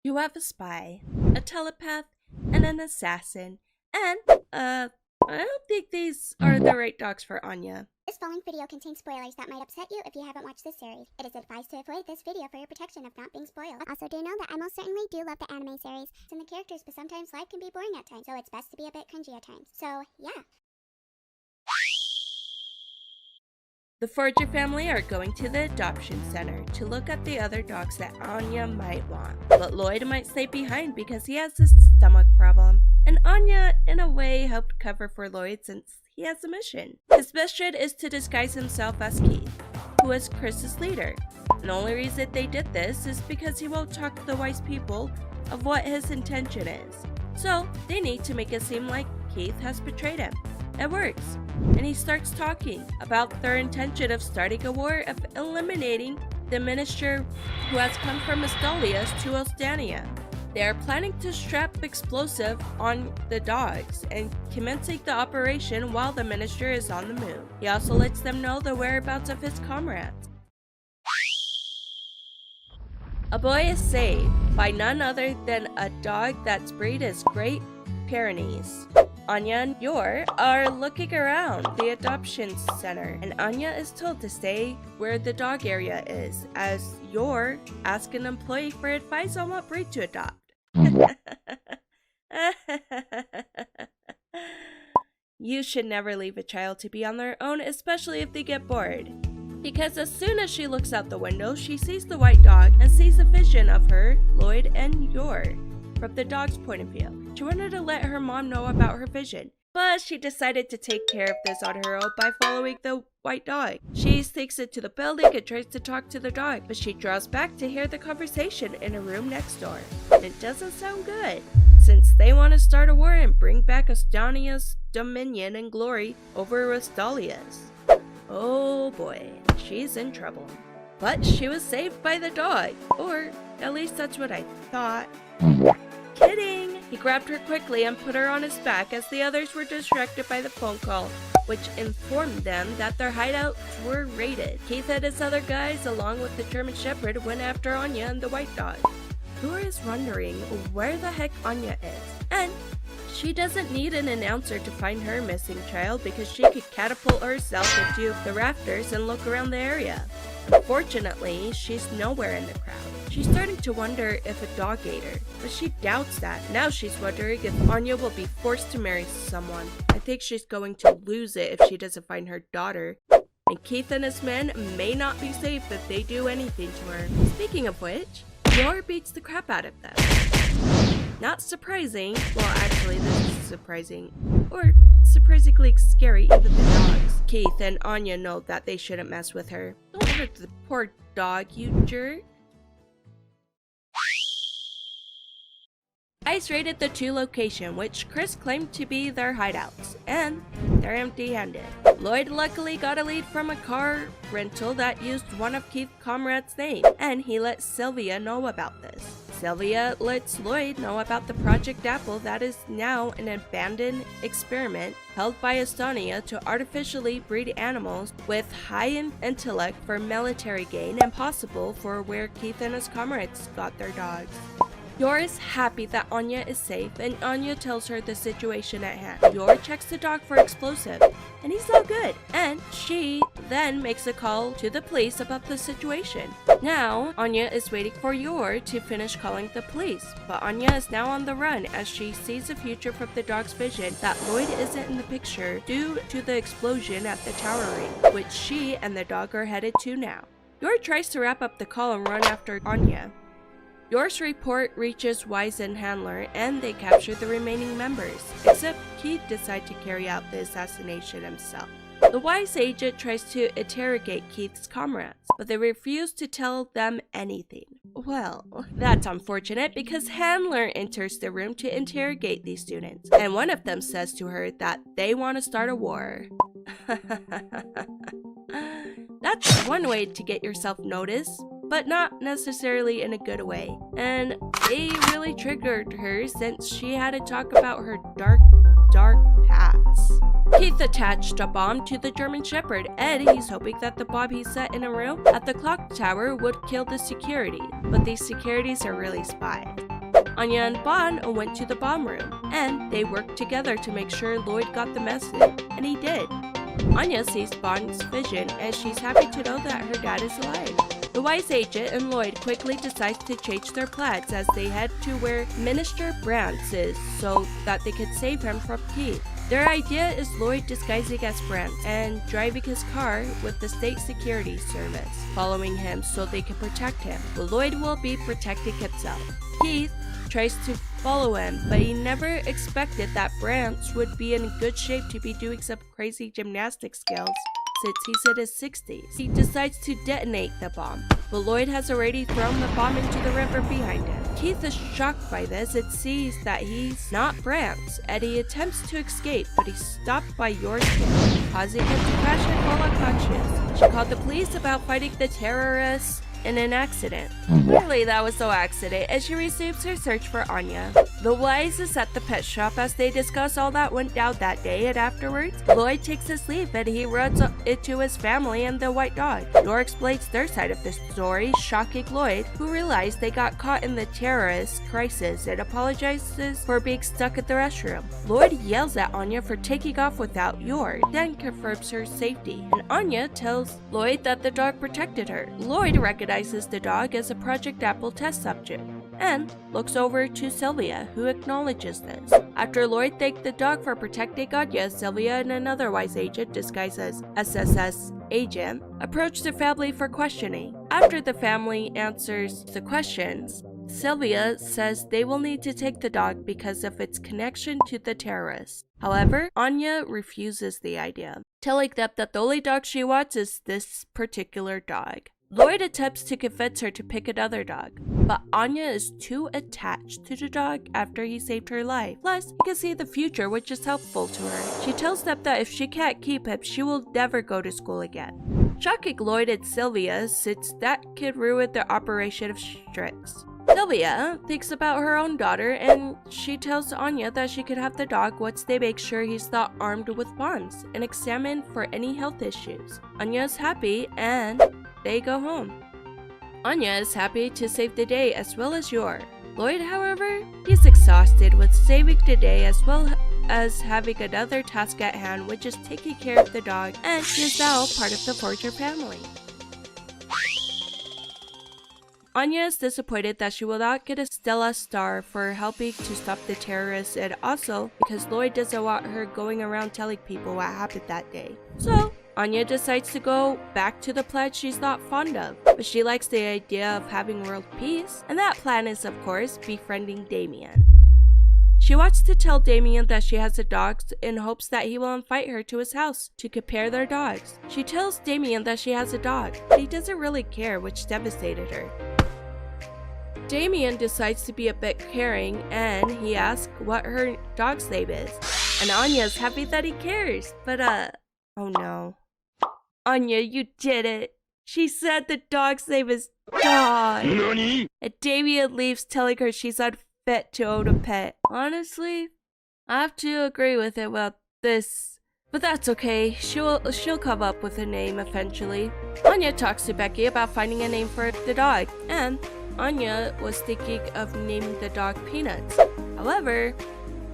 You have a spy, a telepath, and an assassin, and, I don't think these are the right dogs for Anya. This following video contains spoilers that might upset you if you haven't watched this series. It is advised to avoid this video for your protection of not being spoiled. Also, do know that I most certainly do love the anime series and the characters, but sometimes life can be boring at times, so it's best to be a bit cringy at times. So, yeah. The Forger family are going to the adoption center to look at the other dogs that Anya might want. But Lloyd might stay behind because he has a stomach problem. And Anya, in a way, helped cover for Lloyd since he has a mission. His mission is to disguise himself as Keith, who is Chris's leader. And the only reason they did this is because he won't talk to the wise people of what his intention is. So, they need to make it seem like Keith has betrayed him. It works, and he starts talking about their intention of starting a war of eliminating the minister who has come from Astolias to Ostania. They are planning to strap explosive on the dogs and commencing the operation while the minister is on the move. He also lets them know the whereabouts of his comrades. A boy is saved by none other than a dog that's breed is Great Pyrenees. Anya and Yor are looking around the adoption center, and Anya is told to stay where the dog area is, as Yor asks an employee for advice on what breed to adopt. You should never leave a child to be on their own, especially if they get bored. Because as soon as she looks out the window, she sees the white dog and sees a vision of her, Lloyd, and Yor from the dog's point of view. She wanted to let her mom know about her vision, but she decided to take care of this on her own by following the white dog. She takes it to the building and tries to talk to the dog, but she draws back to hear the conversation in a room next door. It doesn't sound good, since they want to start a war and bring back Estonia's dominion and glory over Astolias. Oh boy, she's in trouble. But she was saved by the dog, or at least that's what I thought. Kidding! He grabbed her quickly and put her on his back as the others were distracted by the phone call, which informed them that their hideouts were raided. Keith and his other guys, along with the German Shepherd, went after Anya and the white dog. Yor is wondering where the heck Anya is, and she doesn't need an announcer to find her missing child because she could catapult herself into the rafters and look around the area. Unfortunately, she's nowhere in the crowd. She's starting to wonder if a dog ate her, but she doubts that. Now she's wondering if Anya will be forced to marry someone. I think she's going to lose it if she doesn't find her daughter. And Keith and his men may not be safe if they do anything to her. Speaking of which, Yor beats the crap out of them. Not surprising. Well, actually, this is surprising. Or surprisingly scary, even the dogs. Keith and Anya know that they shouldn't mess with her. Don't hurt the poor dog, you jerk. ICE raided the two locations, which Chris claimed to be their hideouts, and they're empty-handed. Lloyd luckily got a lead from a car rental that used one of Keith's comrades' name, and he let Sylvia know about this. Sylvia lets Lloyd know about the Project Apple that is now an abandoned experiment held by Estonia to artificially breed animals with high intellect for military gain and possible for where Keith and his comrades got their dogs. Yor is happy that Anya is safe, and Anya tells her the situation at hand. Yor checks the dog for explosive, and he's all good. And she then makes a call to the police about the situation. Now, Anya is waiting for Yor to finish calling the police, but Anya is now on the run as she sees a future from the dog's vision that Lloyd isn't in the picture due to the explosion at the tower ring, which she and the dog are headed to now. Yor tries to wrap up the call and run after Anya. Yor's report reaches Wise and Handler, and they capture the remaining members, except Keith decides to carry out the assassination himself. The Wise agent tries to interrogate Keith's comrades, but they refuse to tell them anything. Well, that's unfortunate because Handler enters the room to interrogate these students, and one of them says to her that they want to start a war. That's one way to get yourself noticed. but not necessarily in a good way. And they really triggered her since she had to talk about her dark past. Keith attached a bomb to the German Shepherd, and he's hoping that the bomb he set in a room at the clock tower would kill the security, but these securities are really spies. Anya and Bon went to the bomb room, and they worked together to make sure Lloyd got the message, and he did. Anya sees Bon's vision, and she's happy to know that her dad is alive. The wise agent and Lloyd quickly decide to change their plans as they head to where Minister Brandt is so that they could save him from Keith. Their idea is Lloyd disguising as Brandt and driving his car with the state security service, following him so they can protect him, while Lloyd will be protecting himself. Keith tries to follow him, but he never expected that Brandt would be in good shape to be doing some crazy gymnastic skills since he's in his 60s. He decides to detonate the bomb, but Lloyd has already thrown the bomb into the river behind him. Keith is shocked by this and sees that he's not Brandt, and he attempts to escape, but he's stopped by Yor Saving, causing him to crash and fall unconscious. She called the police about fighting the terrorists in an accident. Clearly that was no accident, and she resumes her search for Anya. The Wise is at the pet shop as they discuss all that went down that day, and afterwards, Lloyd takes his leave and he runs into his family and the white dog. Yor explains their side of the story, shocking Lloyd, who realized they got caught in the terrorist crisis and apologizes for being stuck in the restroom. Lloyd yells at Anya for taking off without Yor, then confirms her safety, and Anya tells Lloyd that the dog protected her. Lloyd recognizes the dog as a Project Apple test subject and looks over to Sylvia, who acknowledges this. After Lloyd thanked the dog for protecting Anya, Sylvia and another wise agent disguised as SSS agent approach the family for questioning. After the family answers the questions, Sylvia says they will need to take the dog because of its connection to the terrorists. However, Anya refuses the idea, telling them that the only dog she wants is this particular dog. Lloyd attempts to convince her to pick another dog, but Anya is too attached to the dog after he saved her life. Plus, he can see the future, which is helpful to her. She tells them that if she can't keep him, she will never go to school again, shocking Lloyd and Sylvia since that could ruin the operation of Strix. Sylvia thinks about her own daughter, and she tells Anya that she could have the dog once they make sure he's not armed with bombs and examine for any health issues. Anya is happy and they go home. Anya is happy to save the day as well as Yor. Lloyd, however, he's exhausted with saving the day as well as having another task at hand, which is taking care of the dog, and he is now part of the Forger family. Anya is disappointed that she will not get a Stella star for helping to stop the terrorists, and also because Lloyd doesn't want her going around telling people what happened that day. So Anya decides to go back to the plan she's not fond of, but she likes the idea of having world peace, and that plan is, of course, befriending Damian. She wants to tell Damian that she has a dog in hopes that he will invite her to his house to compare their dogs. She tells Damian that she has a dog, but he doesn't really care, which devastated her. Damian decides to be a bit caring, and he asks what her dog's name is, and Anya's happy that he cares, but oh no. Anya, you did it. She said the dog's name is Dog. Nani? And Damian leaves telling her she's unfit to own a pet. Honestly, I have to agree with it about this, but that's okay. She'll come up with a name eventually. Anya talks to Becky about finding a name for the dog, and Anya was thinking of naming the dog Peanuts. However,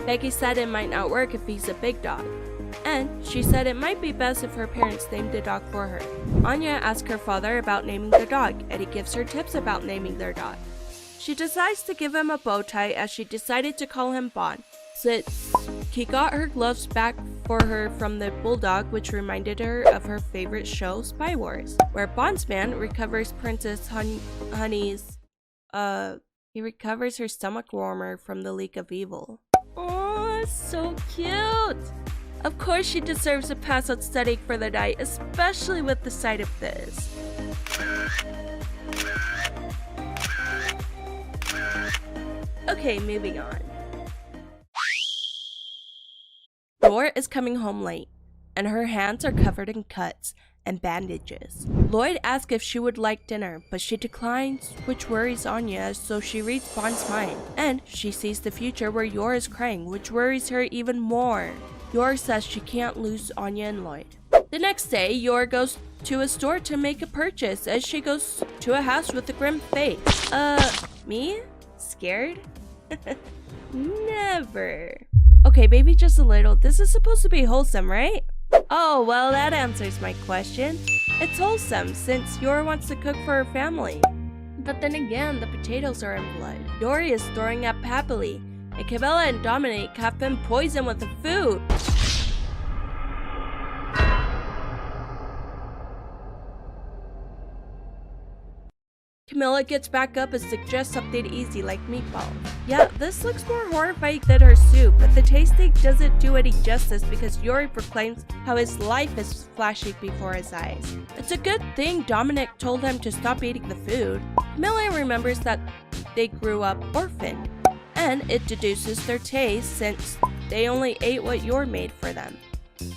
Becky said it might not work if he's a big dog, and she said it might be best if her parents named the dog for her. Anya asks her father about naming the dog, and he gives her tips about naming their dog. She decides to give him a bow tie as she decided to call him Bon, since he got her gloves back for her from the bulldog, which reminded her of her favorite show, Spy Wars, where Bond's man recovers Princess Honey's he recovers her stomach warmer from the leak of evil. Oh, so cute! Of course she deserves a pass on studying for the night, especially with the sight of this. Okay, moving on. Yor is coming home late, and her hands are covered in cuts, and bandages. Lloyd asks if she would like dinner, but she declines, which worries Anya, so she reads Bond's mind. And she sees the future where Yor is crying, which worries her even more. Yor says she can't lose Anya and Lloyd. The next day, Yor goes to a store to make a purchase as she goes to a house with a grim face. Me? Scared? Never. Okay, maybe just a little. This is supposed to be wholesome, right? Oh, well, that answers my question. It's wholesome since Yor wants to cook for her family. But then again, the potatoes are in blood. Yor is throwing up happily, and Camilla and Dominic have been poisoned with the food. Camilla gets back up and suggests something easy like meatballs. Yeah, this looks more horrifying than her soup, but the tasting doesn't do any justice because Yor proclaims how his life is flashing before his eyes. It's a good thing Dominic told him to stop eating the food. Camilla remembers that they grew up orphaned, and it deduces their taste since they only ate what Yor made for them.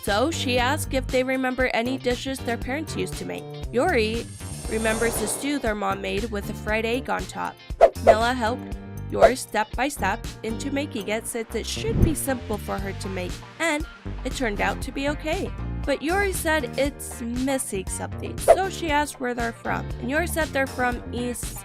So she asks if they remember any dishes their parents used to make. Yori remembers the stew their mom made with a fried egg on top. Camilla helped Yor step by step into making it since it should be simple for her to make, and it turned out to be okay. But Yori said it's missing something, so she asked where they're from, and Yori said they're from East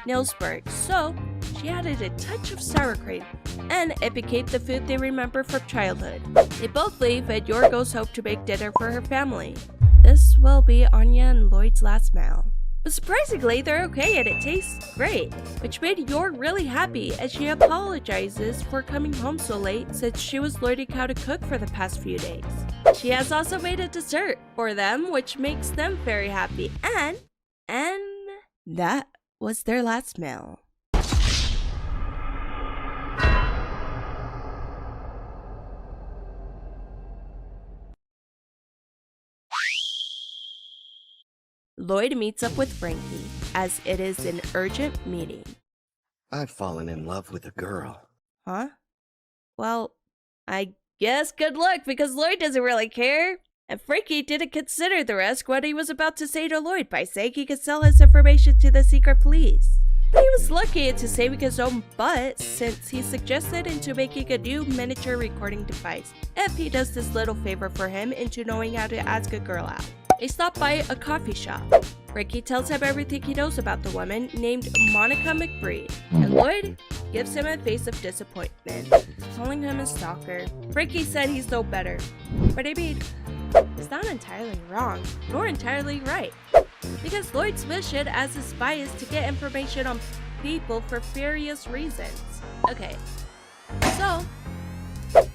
Nilsburg, so she added a touch of sour cream, and it became the food they remember from childhood. They both leave, and Yor goes home to make dinner for her family. This will be Anya and Lloyd's last meal. But surprisingly, they're okay and it tastes great, which made Yor really happy as she apologizes for coming home so late since she was learning how to cook for the past few days. She has also made a dessert for them, which makes them very happy, and that was their last meal. Lloyd meets up with Franky, as it is an urgent meeting. I've fallen in love with a girl. Huh? Well, I guess good luck because Lloyd doesn't really care. And Franky didn't consider the risk what he was about to say to Lloyd by saying he could sell his information to the secret police. But he was lucky into saving his own butt since he suggested into making a new miniature recording device if he does this little favor for him into knowing how to ask a girl out. They stop by a coffee shop. Franky tells him everything he knows about the woman named Monica McBride, and Lloyd gives him a face of disappointment, calling him a stalker. Franky said he's no better, but I mean, it's not entirely wrong, nor entirely right, because Lloyd's mission as a spy is to get information on people for various reasons. Okay, so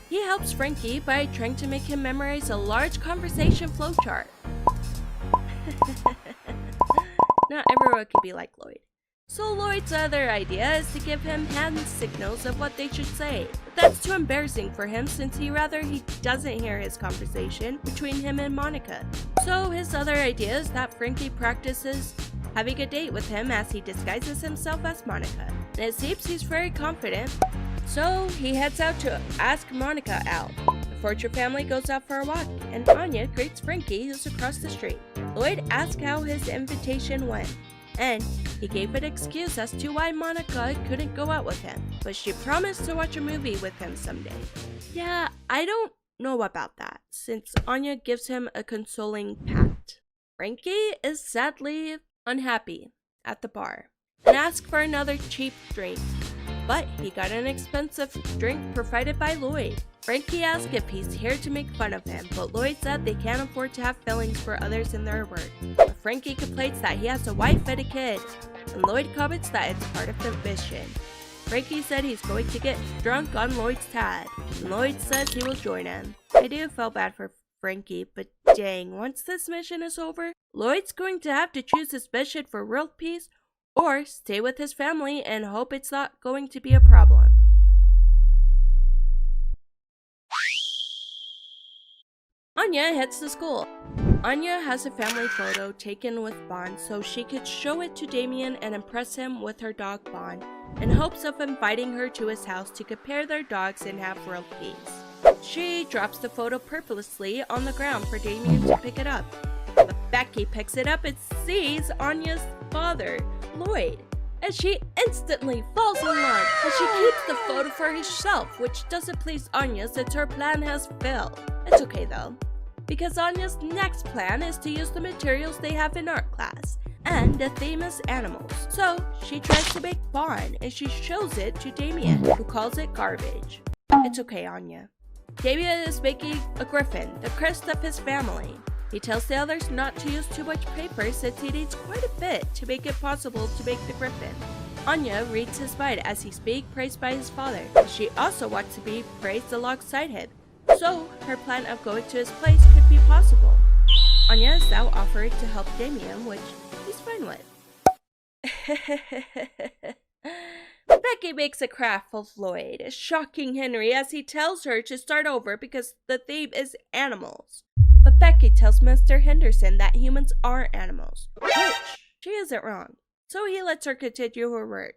he helps Franky by trying to make him memorize a large conversation flowchart. Not everyone can be like Lloyd. So Lloyd's other idea is to give him hand signals of what they should say. But that's too embarrassing for him since he doesn't hear his conversation between him and Monica. So his other idea is that Franky practices having a date with him as he disguises himself as Monica. And it seems he's very confident, so he heads out to ask Monica out. The Fortune family goes out for a walk, and Anya greets Franky, who's across the street. Lloyd asks how his invitation went, and he gave an excuse as to why Monica couldn't go out with him, but she promised to watch a movie with him someday. Yeah, I don't know about that, since Anya gives him a consoling pat. Franky is sadly unhappy at the bar, and asks for another cheap drink, but he got an expensive drink provided by Lloyd. Franky asks if he's here to make fun of him, but Lloyd said they can't afford to have feelings for others in their work. But Franky complains that he has a wife and a kid, and Lloyd comments that it's part of the mission. Franky said he's going to get drunk on Lloyd's tad, and Lloyd says he will join him. I do feel bad for Franky, but dang, once this mission is over, Lloyd's going to have to choose his mission for world peace or stay with his family and hope it's not going to be a problem. Anya heads to school. Anya has a family photo taken with Bond so she could show it to Damian and impress him with her dog Bond in hopes of inviting her to his house to compare their dogs and have world peace. She drops the photo purposely on the ground for Damian to pick it up. Becky picks it up and sees Anya's father, Lloyd, and she instantly falls in love, and she keeps the photo for herself, which doesn't please Anya since her plan has failed. It's okay though, because Anya's next plan is to use the materials they have in art class, and the theme is animals. So she tries to make Fawn, and she shows it to Damian, who calls it garbage. It's okay, Anya. Damian is making a griffin, the crest of his family. He tells the others not to use too much paper since he needs quite a bit to make it possible to make the griffin. Anya reads his mind as he's being praised by his father. She also wants to be praised alongside him, so her plan of going to his place could be possible. Anya is now offering to help Damian, which he's fine with. Becky makes a craft of Lloyd, shocking Henry as he tells her to start over because the theme is animals. But Becky tells Mr. Henderson that humans are animals, which she isn't wrong, so he lets her continue her work.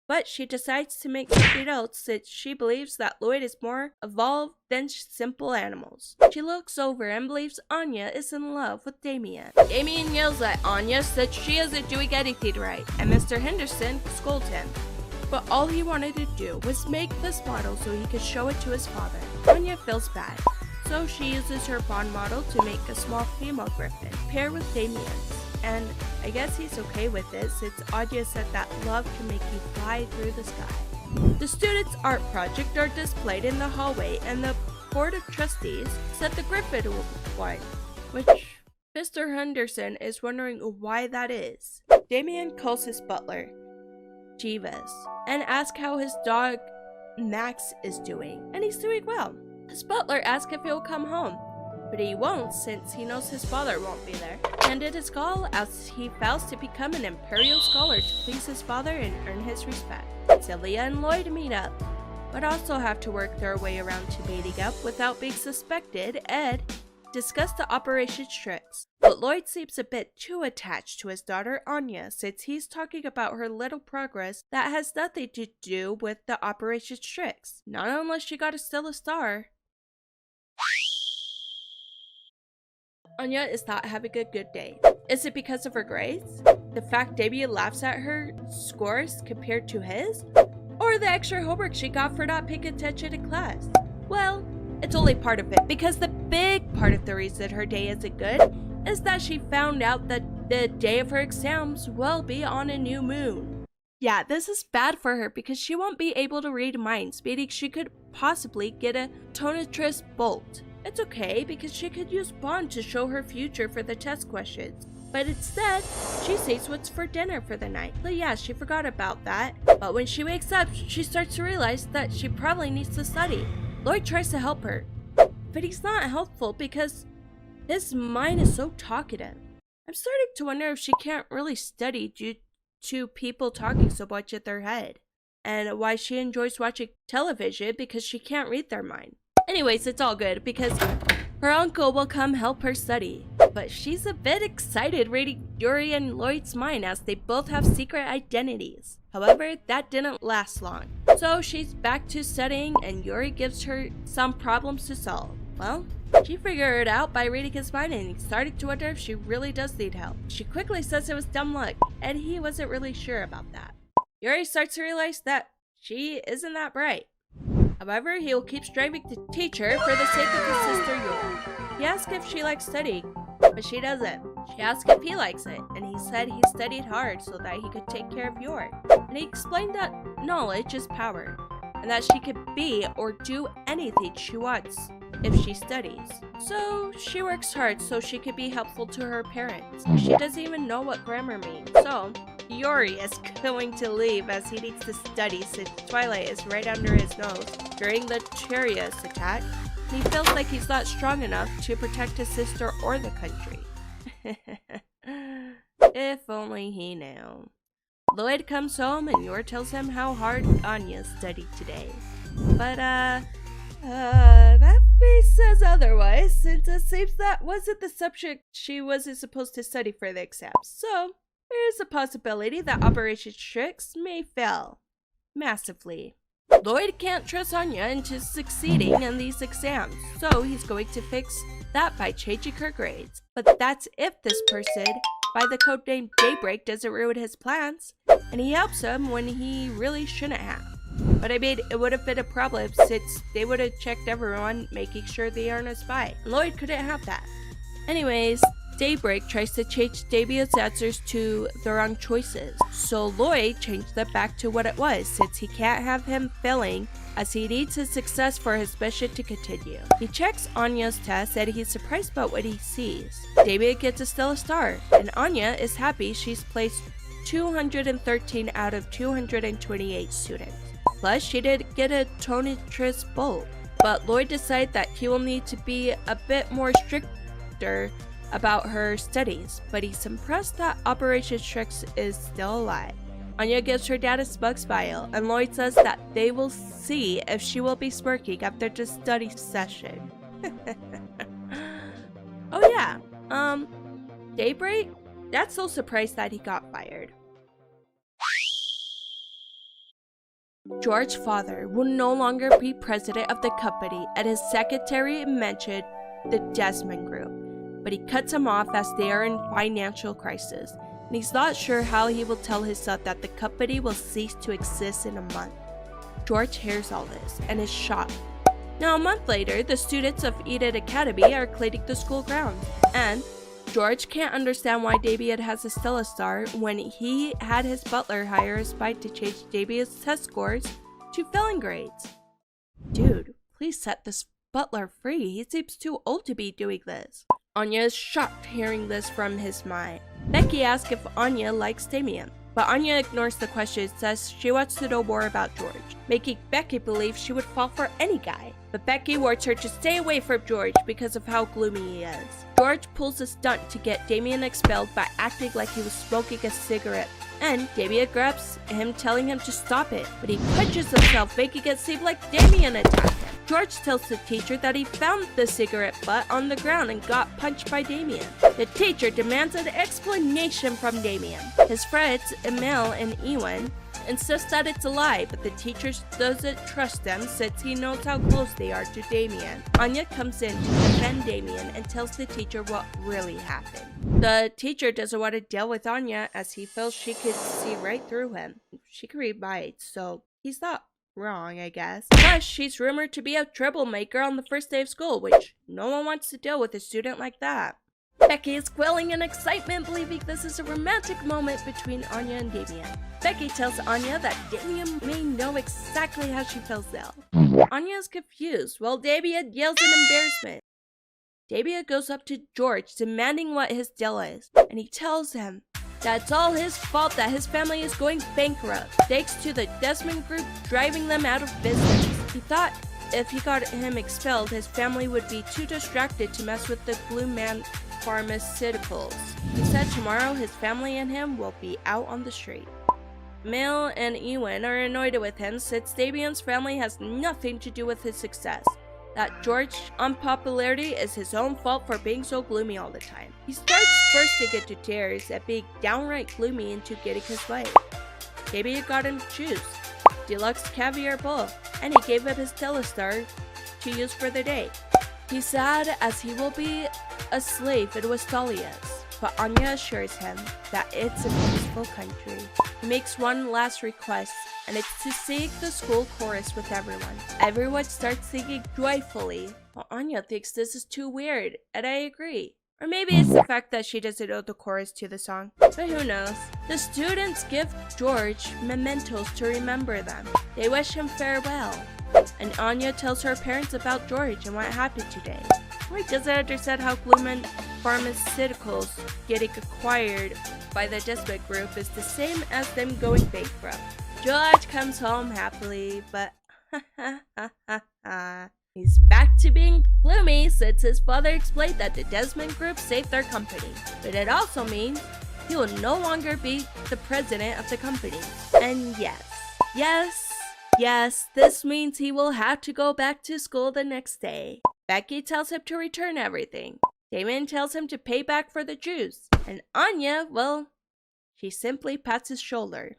But she decides to make something else since she believes that Lloyd is more evolved than simple animals. She looks over and believes Anya is in love with Damian. Damian yells at Anya since she isn't doing anything right, and Mr. Henderson scolds him. But all he wanted to do was make this model so he could show it to his father. Anya feels bad, so she uses her bond model to make a small female griffin, paired with Damian's. And I guess he's okay with it since Anya said that love can make you fly through the sky. The students' art project are displayed in the hallway, and the board of trustees said the griffin will be one, which Mr. Henderson is wondering why that is. Damian calls his butler, Jeeves, and asks how his dog Max is doing, and he's doing well. His butler asks if he'll come home, but he won't since he knows his father won't be there. And it is called as he vows to become an imperial scholar to please his father and earn his respect. Celia and Lloyd meet up, but also have to work their way around to meeting up without being suspected and discuss the Operation tricks. But Lloyd seems a bit too attached to his daughter Anya since he's talking about her little progress that has nothing to do with the Operation tricks. Not unless she got a stellar star. Anya is not having a good day. Is it because of her grades? The fact Damian laughs at her scores compared to his? Or the extra homework she got for not paying attention in class? Well, it's only part of it, because the big part of the reason her day isn't good is that she found out that the day of her exams will be on a new moon. Yeah, this is bad for her because she won't be able to read minds, meaning she could possibly get a Tonitrus bolt. It's okay because she could use Bond to show her future for the test questions. But instead, she sees what's for dinner for the night. But yeah, she forgot about that. But when she wakes up, she starts to realize that she probably needs to study. Lloyd tries to help her, but he's not helpful because his mind is so talkative. I'm starting to wonder if she can't really study due to people talking so much at their head, and why she enjoys watching television because she can't read their mind. Anyways, it's all good because her uncle will come help her study, but she's a bit excited reading Yuri and Lloyd's mind as they both have secret identities. However, that didn't last long, so she's back to studying and Yuri gives her some problems to solve. Well, she figured it out by reading his mind and started to wonder if she really does need help. She quickly says it was dumb luck, and he wasn't really sure about that. Yuri starts to realize that she isn't that bright. However, he will keep striving to teach her for the sake of his sister Yor. He asks if she likes studying, but she doesn't. She asks if he likes it, and he said he studied hard so that he could take care of Yor. And he explained that knowledge is power, and that she could be or do anything she wants if she studies. So she works hard so she could be helpful to her parents. She doesn't even know what grammar means, so Yuri is going to leave as he needs to study since Twilight is right under his nose. During the Charius attack, he feels like he's not strong enough to protect his sister or the country. If only he knew. Lloyd comes home and Yor tells him how hard Anya studied today. But that face says otherwise since it seems that wasn't the subject she wasn't supposed to study for the exam. So there is a possibility that Operation Tricks may fail massively. Lloyd can't trust Anya into succeeding in these exams, so he's going to fix that by changing her grades. But that's if this person, by the codename Daybreak, doesn't ruin his plans, and he helps him when he really shouldn't have. But I mean, it would have been a problem since they would have checked everyone, making sure they aren't a spy. Lloyd couldn't have that. Anyways, Daybreak tries to change Damian's answers to the wrong choices, so Lloyd changed them back to what it was since he can't have him failing as he needs his success for his mission to continue. He checks Anya's test and he's surprised about what he sees. Damian gets a stellar star, and Anya is happy she's placed 213 out of 228 students. Plus, she did get a Tonitrus bulb, but Lloyd decided that he will need to be a bit more stricter about her studies, but he's impressed that Operation Strix is still alive. Anya gives her dad a smug smile, and Lloyd says that they will see if she will be smirking after the study session. Oh yeah, Daybreak? Dad's so surprised that he got fired. George's father will no longer be president of the company, and his secretary mentioned the Desmond Group, but he cuts him off as they are in financial crisis, and he's not sure how he will tell his son that the company will cease to exist in a month. George hears all this and is shocked. Now, a month later, the students of Eden Academy are cleaning the school grounds, and George can't understand why Damian has a Stella Star when he had his butler hire a spy to change Damian's test scores to failing grades. Dude, please set this butler free. He seems too old to be doing this. Anya is shocked hearing this from his mind. Becky asks if Anya likes Damian, but Anya ignores the question and says she wants to know more about George, making Becky believe she would fall for any guy. But Becky warns her to stay away from George because of how gloomy he is. George pulls a stunt to get Damian expelled by acting like he was smoking a cigarette, and Damian grabs him, telling him to stop it, but he punches himself, making it seem like Damian attacked him. George tells the teacher that he found the cigarette butt on the ground and got punched by Damian. The teacher demands an explanation from Damian. His friends, Emil and Ewan, insist that it's a lie, but the teacher doesn't trust them since he knows how close they are to Damian. Anya comes in to defend Damian and tells the teacher what really happened. The teacher doesn't want to deal with Anya as he feels she could see right through him. She can read minds, so he's not wrong, I guess. Plus, she's rumored to be a troublemaker on the first day of school, which no one wants to deal with a student like that. Becky is quelling in excitement, believing this is a romantic moment between Anya and Damian. Becky tells Anya that Damian may know exactly how she feels now. Anya is confused, while Damian yells in embarrassment. Damian goes up to George, demanding what his deal is, and he tells him that it's all his fault that his family is going bankrupt, thanks to the Desmond Group driving them out of business. He thought if he got him expelled, his family would be too distracted to mess with the Gloomy pharmaceuticals. He said tomorrow his family and him will be out on the street. Mel and Ewan are annoyed with him since Damian's family has nothing to do with his success. That George's unpopularity is his own fault for being so gloomy all the time. He starts bursting into tears at being downright gloomy into getting his way. Damian got him shoes, deluxe caviar bowl, and he gave him his Telestar to use for the day. He's sad as he will be a slave in Westphalia's, but Anya assures him that it's a peaceful country. He makes one last request, and it's to sing the school chorus with everyone. Everyone starts singing joyfully, while Anya thinks this is too weird, and I agree. Or maybe it's the fact that she doesn't know the chorus to the song, but who knows. The students give George mementos to remember them. They wish him farewell, and Anya tells her parents about George and what happened today. Lloyd doesn't understand how Gloomy pharmaceuticals getting acquired by the Desmond Group is the same as them going bankrupt. George comes home happily, but he's back to being gloomy since his father explained that the Desmond Group saved their company. But it also means he will no longer be the president of the company. And yes, this means he will have to go back to school the next day. Becky tells him to return everything. Damian tells him to pay back for the Jews. And Anya, well, she simply pats his shoulder.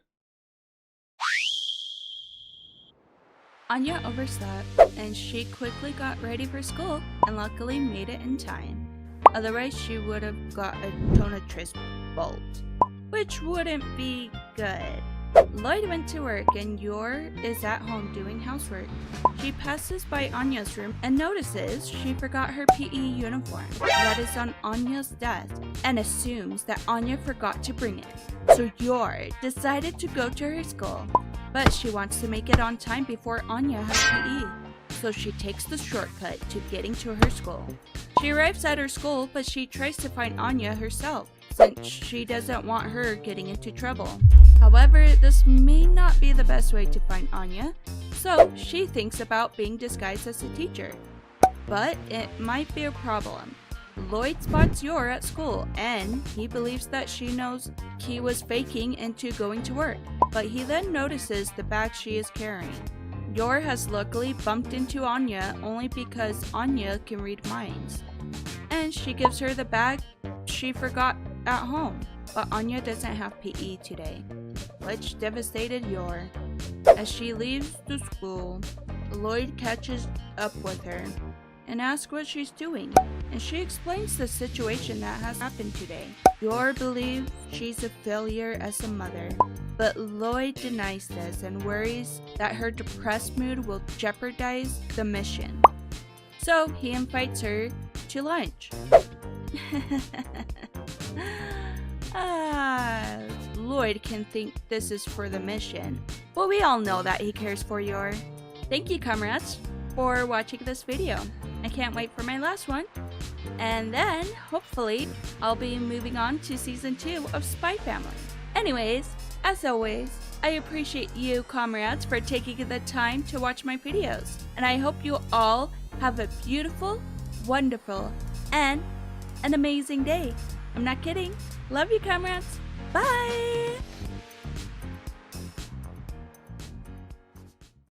Anya overslept, and she quickly got ready for school and luckily made it in time. Otherwise, she would have got a Tonitrus bolt, which wouldn't be good. Lloyd went to work and Yor is at home doing housework. She passes by Anya's room and notices she forgot her PE uniform that is on Anya's desk and assumes that Anya forgot to bring it. So Yor decided to go to her school, but she wants to make it on time before Anya has PE. So she takes the shortcut to getting to her school. She arrives at her school, but she tries to find Anya herself, since she doesn't want her getting into trouble. However, this may not be the best way to find Anya, so she thinks about being disguised as a teacher. But it might be a problem. Lloyd spots Yor at school, and he believes that she knows he was faking into going to work, but he then notices the bag she is carrying. Yor has luckily bumped into Anya only because Anya can read minds, and she gives her the bag she forgot at home, but Anya doesn't have PE today, which devastated Yor. As she leaves the school, Lloyd catches up with her and asks what she's doing, and she explains the situation that has happened today. Yor believes she's a failure as a mother, but Lloyd denies this and worries that her depressed mood will jeopardize the mission. So he invites her to lunch. Lloyd can think this is for the mission, but we all know that he cares for Yor. Thank you, comrades, for watching this video. I can't wait for my last one. And then, hopefully, I'll be moving on to season 2 of Spy Family. Anyways, as always, I appreciate you, comrades, for taking the time to watch my videos. And I hope you all have a beautiful, wonderful, and an amazing day. I'm not kidding. Love you, comrades. Bye!